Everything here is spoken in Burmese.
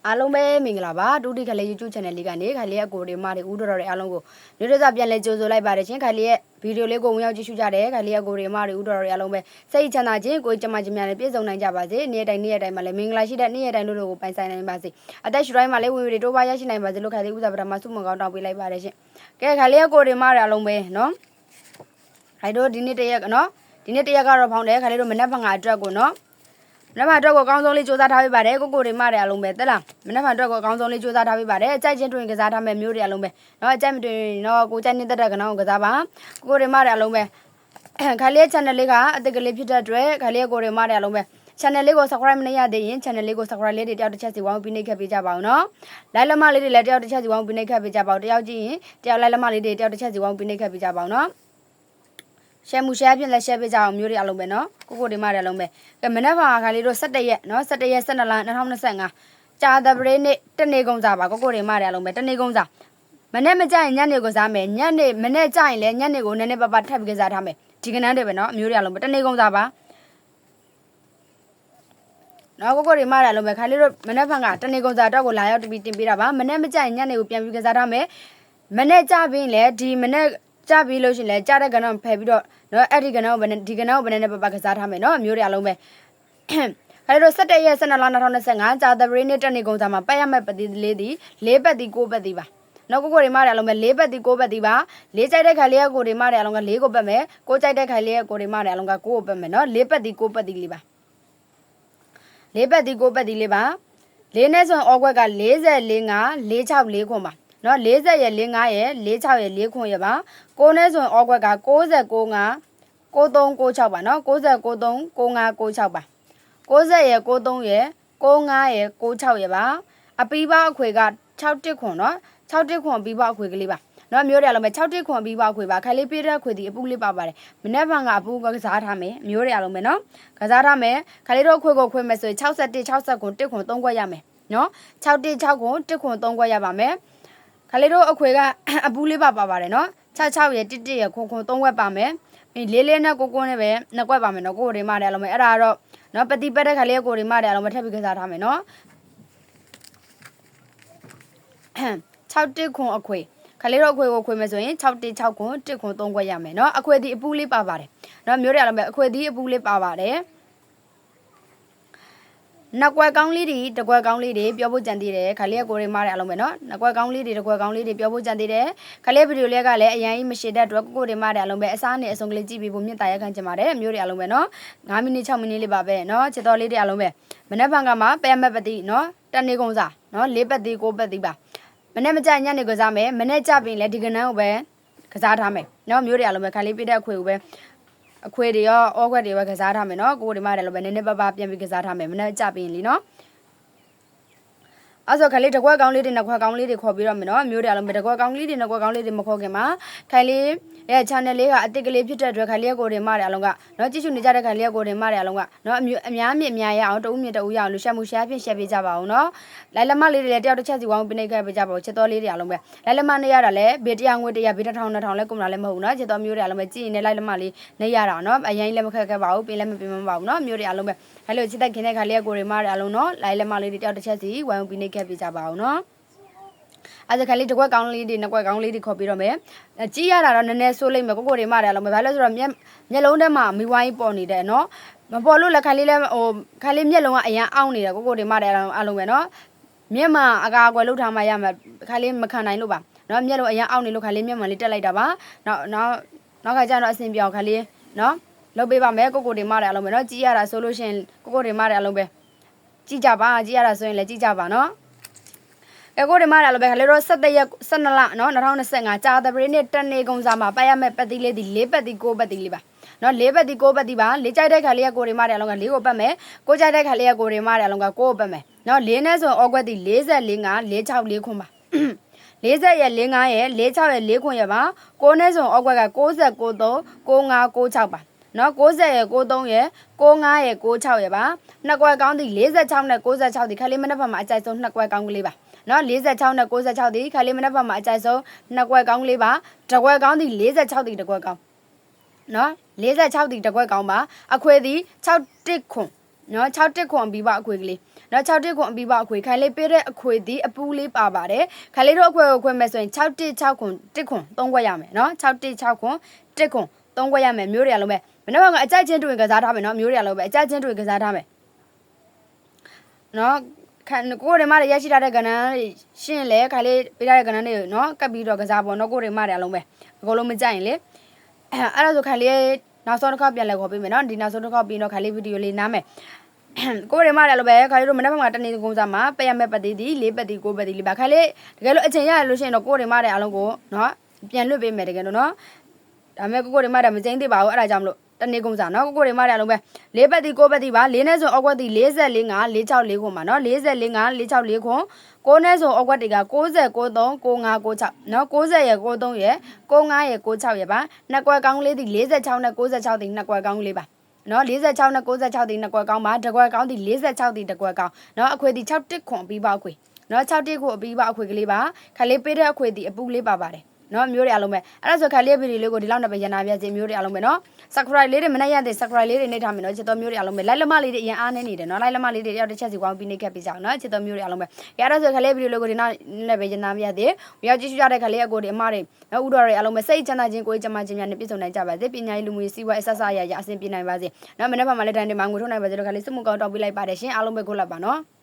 အားလုံးပဲမင်္ဂလာပါဒုတိခလေး YouTube channel လေးကနေခလေးအကိုတွေမတွေဦးတော်တွေအားလုံးကိုနေ့ရက်ပြန်လဲကြိုဆိုလိုက်ပါတယ်ရှင်ခလေးရဲ့ဗီဒီယိုလေးကိုဝင်ရောက်ကြည့်ရှုကြတယ်ခလေးအကိုတွေမတွေဦးတော်တွေအားလုံးပဲစိတ်ချမ်းသာခြင်းကိုကြမကြများနဲ့ပြည့်စုံနိုင်ကြပါစေနေ့ရက်တိုင်းမှာလည်းမင်္ဂလာရှိတဲ့နေ့ရက်တိုင်းတို့ကိုပိုင်ဆိုင်နိုင်ပါစေအသက်ရှူတိုင်းမှာလည်းဝင်တွေတိုးပါရရှိနိုင်ပါစေလို့ခလေးဦးစားပထမဆုမွန်ကောင်းတောင်းပေးလိုက်ပါတယ်ရှင်ကဲခလေးအကိုတွေမတွေအားလုံးပဲနော်ခိုင်တို့ဒီနေ့တရက်နော်ဒီနေ့တရက်ကတော့ဖောင်းတယ်ခလေးတို့မနက်ဖန်ကအတွက်ကိုနော်မနက်ဖန်အတွက်ကိုအကောင်းဆုံးလေးစူးစမ်းထားပေးပါတယ်ကိုတွေမတွေအားလုံးပဲတက်လားမနက်ဖန်အတွက်ကိုအကောင်းဆုံးလေးစူးစမ်းထားပေးပါတယ်အကြိုက်ချင်းတွင်ကစားထားမဲ့မျိုးတွေအားလုံးပဲနော်အကြိုက်မတွင်တော့ကိုကြိုက်နေတဲ့ကနောင်းကိုကစားပါကိုတွေမတွေအားလုံးပဲခလေး channel လေးကအသက်ကလေးဖြစ်တဲ့အတွက်ခလေးကိုတွေမတွေအားလုံးပဲ channel လေးကို subscribe မလုပ်ရသေးရင် channel လေးကို subscribe လေးတွေတယောက်တစ်ချက်စီဝိုင်းပြီးနှိပ်ခတ်ပေးကြပါဦးနော် like လက်မလေးတွေလည်းတယောက်တစ်ချက်စီဝိုင်းပြီးနှိပ်ခတ်ပေးကြပါဦးတယောက်ကြည့်ရင်တယောက် like လက်မလေးတွေတယောက်တစ်ချက်စီဝိုင်းပြီးနှိပ်ခတ်ပေးကြပါဦးနော်share မှု share ဖြင့်လည်း share ပေးကြအောင်မျိုးတွေအားလုံးပဲနော်ကိုတွေမတွေအားလုံးပဲကဲမနက်ဖြန်ခါလေးတို့17ရက်နော်17ရက်12လ2025ကြာသပတေးနေ့တနေ့ကုန်စားပါကိုတွေမတွေအားလုံးပဲတနေ့ကုန်စားမနေ့မကြရင်ညနေကိုစားမယ်ညနေမနေ့ကြရင်လည်းညနေကိုနည်းနည်းပါးပါးထပ်ပြီးကစားထားမယ်ဒီကနန်းတွေပဲနော်မျိုးတွေအားလုံးပဲတနေ့ကုန်စားပါနော်ကိုတွေမတွေအားလုံးပဲခါလေးတို့မနက်ဖြန်ကတနေ့ကုန်စားတော့ကိုလာရောက်ပြီးတင်ပေးတာပါမနေ့မကြရင်ညနေကိုပြန်ပြီးကစားထားမယ်မနေ့ကြပြီးလည်းဒီမနေ့ကြပြီးလို့ရှိရင်လည်းကြားတဲ့ကဏ္ဍဖယ်ပြီးတော့နော်အဲ့ဒီကဏ္ဍကိုဒီကဏ္ဍကိုဘယ်နဲ့ပပကစားထားမယ်နော်အမျိုးတွေအားလုံးပဲအဲ့တော့17ရက်12လ2025ကြာသပတေးနေ့တနေ့ကုန်စားမှာပတ်ရမဲ့ပတိလေးဒီ4ပတ်ဒီ9ပတ်ဒီပါနော်ကိုတွေမတွေအားလုံးပဲ4ပတ်ဒီ9ပတ်ဒီပါ4ကြိုက်တဲ့ခါလေးကိုတွေမတွေအားလုံးက4ကိုပတ်မယ်9ကြိုက်တဲ့ခါလေးကိုတွေမတွေအားလုံးက9ကိုပတ်မယ်နော်4ပတ်ဒီ9ပတ်ဒီလေးပါ4ပတ်ဒီ9ပတ်ဒီလေးပါ4နဲ့ဆိုရင်အော်ကွက်က44 5 46 4ခွန်ပါနော်40ရဲ့45ရဲ့46ရဲ့4ခွန်ရပါ6နဲ့ဆိုရင်အော်ကွက်က69 5 93 96ပါနော်69 3 95 96ပါ90ရဲ့93ရဲ့95ရဲ့96ရပါအပီးပါအခွေက61ခွန်နော်61ခွန်အပီးပါအခွေကလေးပါနော်မျိုးတွေအားလုံးပဲ61ခွန်အပီးပါအခွေပါခလေးပြည့်တဲ့ခွေဒီအပူလေးပါပါတယ်မနေ့ကကအပူကစားထားမယ်မျိုးတွေအားလုံးပဲနော်ကစားထားမယ်ခလေးတို့ခွေကိုခွေမယ်ဆိုရင်61 60ခွန်1ခွန်3ခွက်ရမယ်နော်61 6ခွန်1ခွန်3ခွက်ရပါမယ်ခလေးတို့အခွေကအပူလေးပါပါတယ်နော်66ရဲ့1ရဲ့ခွန်ခွန်3ခွက်ပါမယ်လေးနဲ့ကိုနဲ့ပဲနှစ်ကွက်ပါမယ်နော်ကိုတွေမတယ်အားလုံးပဲအဲ့ဒါတော့နော်ပတိပတ်တဲ့ခါလေးကိုတွေမတယ်အားလုံးပဲထပ်ပြီးကစားထားမယ်နော်61ခွန်အခွေခလေးတော့အခွေကိုခွေမယ်ဆိုရင်6 ခွန်1ခွန်3ခွက်ရမယ်နော်အခွေဒီအပူလေးပါပါတယ်နော်မျိုးတွေအားလုံးပဲအခွေဒီအပူလေးပါပါတယ်နှစ်ကွက်ကောင်းလေးတွေတစ်ကွက်ကောင်းလေးတွေပြောဖို့ကြံသေးတယ်ခလေးကိုတွေမတယ်အားလုံးပဲနော်နှစ်ကွက်ကောင်းလေးတွေတစ်ကွက်ကောင်းလေးတွေပြောဖို့ကြံသေးတယ်ခလေးဗီဒီယိုလေးကလည်းအရင်ကြီးမရှိတဲ့အတွက်ကိုတွေမတယ်အားလုံးပဲအစားနဲ့အစုံကလေးကြည့်ပြီးဖို့မြင့်တာရက်ခံချင်ပါတယ်မျိုးတွေအားလုံးပဲနော်9မိနစ်6မိနစ်လေးပါပဲနော်ချစ်တော်လေးတွေအားလုံးပဲမနေ့ဖန်ကမှပဲမက်ပတိနော်တနေ့ကုန်စားနော်4ပတ်တိ9ပတ်တိပါမနေ့မကြညနေကစားမယ်မနေ့ကြပြင်လဲဒီကနန်းကိုပဲကစားထားမယ်နော်မျိုးတွေအားလုံးပဲခလေးပြတဲ့အခွေကိုပဲအခွေတွေရောအောခွက်တွေပဲကစားထားမယ်နော်ကိုတွေမတယ်လို့ပဲနည်းနည်းပါးပါးပြန်ပြီးကစားထားမယ်မနေ့ကြပြင်လीနော်အဲ့ဆိုခလေးတစ်ခွက်ကောင်းလေးတွေနှစ်ခွက်ကောင်းလေးတွေခေါ်ပြီးတော့မယ်နော်မျိုးတွေအားလုံးပဲတစ်ခွက်ကောင်းလေးတွေနှစ်ခွက်ကောင်းလေးတွေမခေါ်ခင်မှာခိုင်လေးရဲ့ channel လေးကအတစ်ကလေးဖြစ်တဲ့အတွက်ခိုင်လေးကိုတွေမတယ်အားလုံးကနော်ကြည့်ရှုနေကြတဲ့ခိုင်လေးကိုတွေမတယ်အားလုံးကနော်အများမြင့်အများရအောင်တဦးမြင့်တဦးရအောင်လို့ရှက်မှုရှားဖြင့်ရှက်ပေးကြပါအောင်နော်လိုက်လက်မလေးတွေလည်းတယောက်တစ်ချက်စီဝိုင်းပြီးနှိပ်ခဲ့ပေးကြပါဦးချစ်တော်လေးတွေအားလုံးပဲလိုက်လက်မနေရတာလည်းဘေးတရားငွေတရားဘေး1000 2000လဲကုန်တာလည်းမဟုတ်ဘူးနော်ချစ်တော်မျိုးတွေအားလုံးပဲကြည့်ရင်လည်းလိုက်လက်မလေးနေရတာနော်အရင်လည်းမခက်ခဲပါဘူးပင်လည်းမပင်မပါဘူးနော်မျိုးတွေအားလုံးပဲအဲ့လိုချစ်တဲ့ခင်တဲ့ခိုင်လေးကိုတွေမတယ်အားလုံးနော်လိုက်လက်မလေးတွေတယောက်တစ်ချက်စီဝိုင်းပြီးနှိပ်ခဲ့ပေးကြပါအောင်နော်အဲ့ဒါခလေးတစ်ခွက်ကောင်းလေးတွေနှစ်ခွက်ကောင်းလေးတွေခေါ်ပြီးတော့မယ်ကြည့်ရတာတော့နည်းနည်းဆိုးလိမ့်မယ်ကိုတွေမတယ်လို့ဘာလို့ဆိုတော့မျက်လုံးထဲမှာမိဝိုင်းပေါ်နေတယ်နော်မပေါ်လို့လည်းခလေးလည်းဟိုခလေးမျက်လုံးကအရန်အောင့်နေတယ်ကိုတွေမတယ်အားလုံးပဲနော်မျက်မှန်အကာအကွယ်လှုပ်ထားမှရမှာခလေးမခံနိုင်လို့ပါနော်မျက်လုံးအရန်အောင့်နေလို့ခလေးမျက်မှန်လေးတက်လိုက်တာပါနောက်ခါကျတော့အဆင်ပြောင်းခလေးနော်လုပ်ပေးပါမယ်ကိုတွေမတယ်အားလုံးပဲနော်ကြည့်ရတာဆိုလို့ရှိရင်ကိုတွေမတယ်အားလုံးပဲကြည့်ကြပါကြည့်ရတာဆိုရင်လည်းကြည့်ကြပါနော်ကိုတွေမတယ်လို့ပဲခလေးတော့17ရက်12လနော်2025ကြာသပတေးနေ့တနေ့ကုန်စားမှာပတ်ရမဲ့ပတ်တိလေးဒီ4ပတ်တိ9ပတ်တိလေးပါနော်4ပတ်တိ9ပတ်တိပါ4ကြိုက်တဲ့ခါလေးကိုတွေမတယ်အလုံးက4ကိုပတ်မယ်9ကြိုက်တဲ့ခါလေးကိုတွေမတယ်အလုံးက9ကိုပတ်မယ်နော်4နဲ့ဆိုအော်ကွက်တိ44 5 46 4ခွန်ပါ40ရဲ့45ရဲ့46ရဲ့4ခွန်ရပါ9နဲ့ဆိုအော်ကွက်က69 3 95 96ပါနော်90ရဲ့93ရဲ့95ရဲ့96ရပါနှစ်ကွက်ကောင်းသည်46နဲ့96ဒီခါလေးမနေ့ဖက်မှာအကြိုက်ဆုံးနှစ်ကွက်ကောင်းကလေးပါနော်46နဲ့96ဒီခါလေးမနေ့ဖက်မှာအကြိုက်ဆုံးနှစ်ကွက်ကောင်းကလေးပါတစ်ကွက်ကောင်းသည်46ဒီတစ်ကွက်ကောင်းနော်46ဒီတစ်ကွက်ကောင်းပါအခွေသည်61ခွန် နော်6တက်ခွန်ပြီးပါအခွေကလေးနော်6တက်ခွန်ပြီးပါအခွေခိုင်လေးပေးတဲ့အခွေဒီအပူလေးပါပါတယ်ခိုင်လေးတို့အခွေကိုခွဲမဲ့ဆိုရင်6တက်6ခွန်တက်ခွန်3ခွက်ရမယ်နော်6တက်6ခွန်တက်ခွန်3ခွက်ရမယ်မျိုးတွေအလုံးပဲမနေ့ကအကြိုက်ချင်းတွင်ကစားထားမယ်နော်မျိုးတွေအလုံးပဲအကြိုက်ချင်းတွင်ကစားထားမယ်နော်ကိုရီမားရရှိထားတဲ့ကဏ္ဍရှင်းလေခိုင်လေးပေးထားတဲ့ကဏ္ဍတွေနော်ကပ်ပြီးတော့ကစားပေါ့နော်ကိုရီမားတွေအလုံးပဲအကုန်လုံးမကြိုက်ရင်လေအဲ့ဒါဆိုခိုင်လေးနောက်ဆုံးတစ်ခေါက်ပြန်လဲခေါ်ပေးမယ်နော်ဒီနောက်ဆုံးတစ်ခေါက်ပြီးတော့ခိုင်လေးဗီဒီယိုလေးနားမယ်ကိုရီမားတယ်လို့ပဲခိုင်လေးတို့မနေ့ကတနေ့ကုန်းစားမှာပရမဲ့ပတ်သေးသည်၄ပတ်သည်9ပတ်သည်လေးပါခိုင်လေးတကယ်လို့အချိန်ရရလို့ရှိရင်တော့ကိုရီမားတယ်အလုံးကိုနော်ပြန်လွတ်ပေးမယ်တကယ်လို့နော်ဒါပေမဲ့ကိုရီမားတယ်မကျင်းသေးပါဘူးအဲ့ဒါကြောင့်မလို့တနေ့ကုန်းစားနော်ကိုရီမားတယ်အလုံးပဲ၄ပတ်သည်9ပတ်သည်ပါ၄နဲ့ဆိုအောက်ကွက်သည်44 5 464ခွန်ပါနော်44 5 464ခွန်9နဲ့ဆိုအောက်ကွက်တွေက90 93 95 96နော်90ရယ်93ရယ်95ရယ်96ရယ်ပါနှစ်ကွက်ကောင်းလေးသည်46နဲ့96သည်နှစ်ကွက်ကောင်းလေးပါနော်46နဲ့96ဒီနှစ်ကွက်ကောင်းပါတစ်ကွက်ကောင်းဒီ46ဒီတစ်ကွက်ကောင်းနော်အခွေဒီ6တစ်ခွန်ပြီးပါအခွေနော်6တစ်ခွန်ပြီးပါအခွေကလေးပါခလေးပေးတဲ့အခွေဒီအပူလေးပါပါတယ်နော်မျိုးတွေအလုံးပဲအဲ့ဒါဆိုခလေးဗီဒီယိုလေးကိုဒီလောက်နဲ့ပဲရနာပြစီမျိုးတွေအလုံးပဲနော် subscribe လေးတွေမနှက်ရတဲ့ subscribe လေးတွေနှိပ်ထားမယ်နော်ချစ်တော်မျိုးတွေအလုံးပဲ like လက်မလေးတွေအရင်အားနေနေတယ်နော် like လက်မလေးတွေတယောက်တစ်ချက်စီဝိုင်းပြီးနှိပ်ခဲ့ပေးကြအောင်နော်ချစ်တော်မျိုးတွေအလုံးပဲအဲ့ဒါဆိုခလေးဗီဒီယိုလေးကိုဒီနောက်နဲ့ပဲရနာပြတဲ့ရောက်ကြည့်ကြတဲ့ခလေးအကိုတွေအမတွေနော်ဥတော်တွေအလုံးပဲစိတ်ချမ်းသာခြင်းကိုယ်ချမ်းသာခြင်းများနဲ့ပြည့်စုံနိုင်ကြပါစေပညာရေးလူမှုရေးစီးပွားအဆက်ဆက်ရရအဆင်ပြေနိုင်ပါစေနော်မနေ့ကမှလည်းတိုင်းတွေမှာငွေထုတ်နိုင်ပါစေတော့ခလေးစမှုကောင်းတောင်းပေးလိုက်ပါတယ်ရှင်အားလုံးပဲကိုလာပါနော်